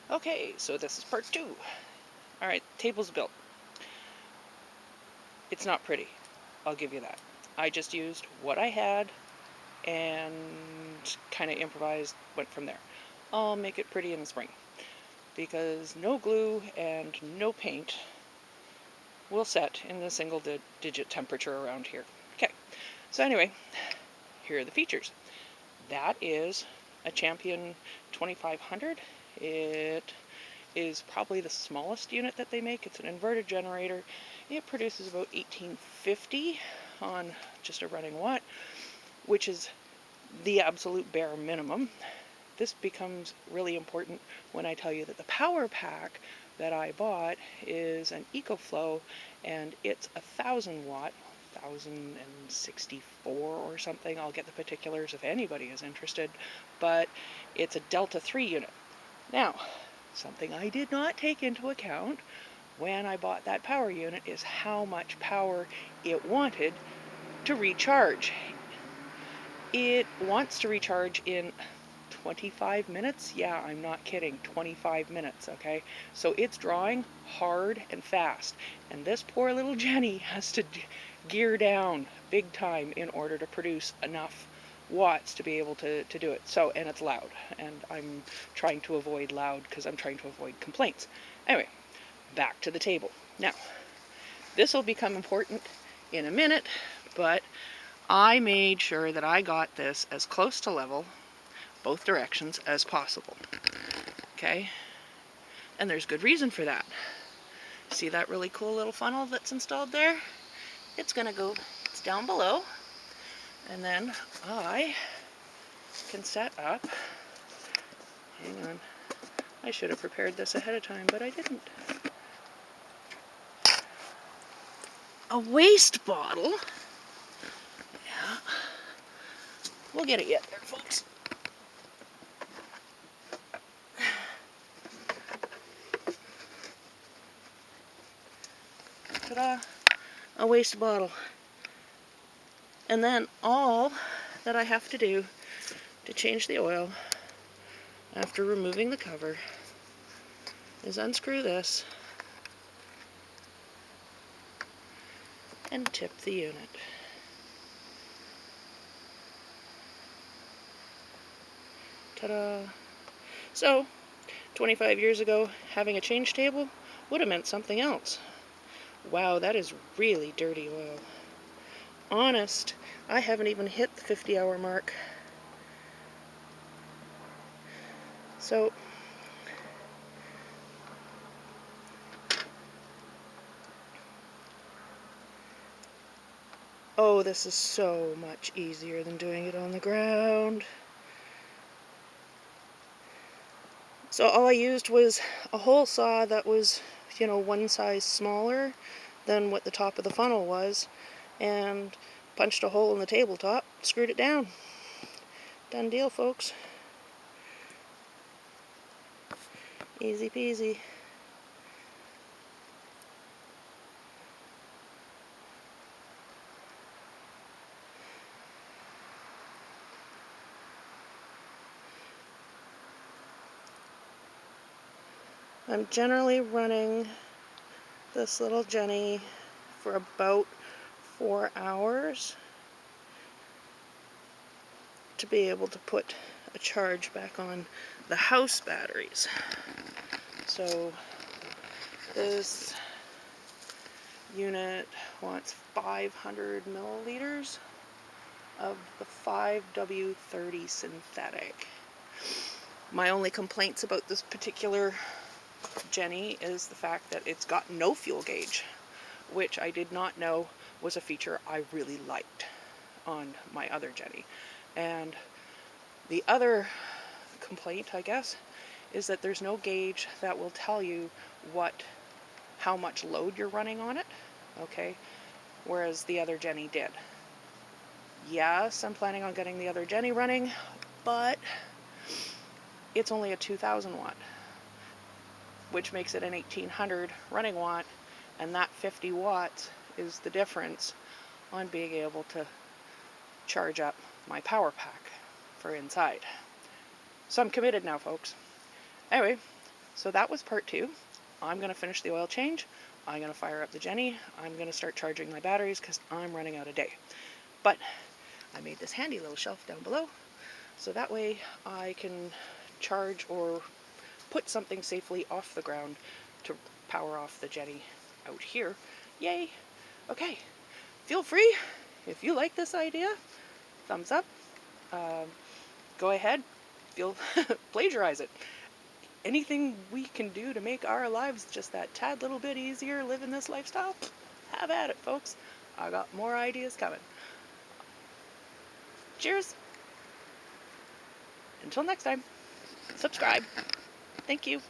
Okay, so this is part 2. Alright, table's built. It's not pretty, I'll give you that. I just used what I had and kind of improvised, went from there. I'll make it pretty in the spring, because no glue and no paint will set in the single digit temperature around here. Okay, so anyway, here are the features. That is a Champion 2500. It is probably the smallest unit that they make. It's an inverted generator. It produces about 1850 on just a running watt, which is the absolute bare minimum. This becomes really important when I tell you that the power pack that I bought is an EcoFlow, and it's 1,000 watt, 1064 or something. I'll get the particulars if anybody is interested, but it's a Delta 3 unit. Now, something I did not take into account when I bought that power unit is how much power it wanted to recharge. It wants to recharge in 25 minutes? Yeah, I'm not kidding. 25 minutes, okay? So it's drawing hard and fast. And this poor little Jenny has to gear down big time in order to produce enough watts to be able to do it. So, and it's loud. And I'm trying to avoid loud because I'm trying to avoid complaints. Anyway, back to the table. Now, this will become important in a minute, but I made sure that I got this as close to level, both directions, as possible. Okay? And there's good reason for that. See that really cool little funnel that's installed there? It's down below. And then I can set up, hang on, I should have prepared this ahead of time, but I didn't. A waste bottle. Yeah. We'll get it yet there, folks. Ta-da! A waste bottle. And then all that I have to do to change the oil after removing the cover is unscrew this and tip the unit. Ta-da! So, 25 years ago, having a change table would have meant something else. Wow, that is really dirty oil. Honest, I haven't even hit the 50-hour mark. So, oh, this is so much easier than doing it on the ground. So all I used was a hole saw that was, one size smaller than what the top of the funnel was, and punched a hole in the tabletop, screwed it down. Done deal, folks. Easy peasy. I'm generally running this little Jenny for about 4 hours to be able to put a charge back on the house batteries. So this unit wants 500 milliliters of the 5W30 synthetic. My only complaints about this particular Jenny is the fact that it's got no fuel gauge, which I did not know was a feature I really liked on my other Jenny. And the other complaint, I guess, is that there's no gauge that will tell you how much load you're running on it, okay, whereas the other Jenny did. Yes, I'm planning on getting the other Jenny running, but it's only a 2,000 watt, which makes it an 1,800 running watt, and that 50 watts is the difference on being able to charge up my power pack for inside. So I'm committed now, folks. Anyway, So that was part 2. I'm going to finish the oil change. I'm going to fire up the Genny. I'm going to start charging my batteries because I'm running out of day. But I made this handy little shelf down below, so that way I can charge or put something safely off the ground to power off the Genny out here. Yay! Okay, feel free, if you like this idea, thumbs up, go ahead, plagiarize it. Anything we can do to make our lives just that tad little bit easier living this lifestyle, have at it, folks. I got more ideas coming. Cheers! Until next time, subscribe. Thank you.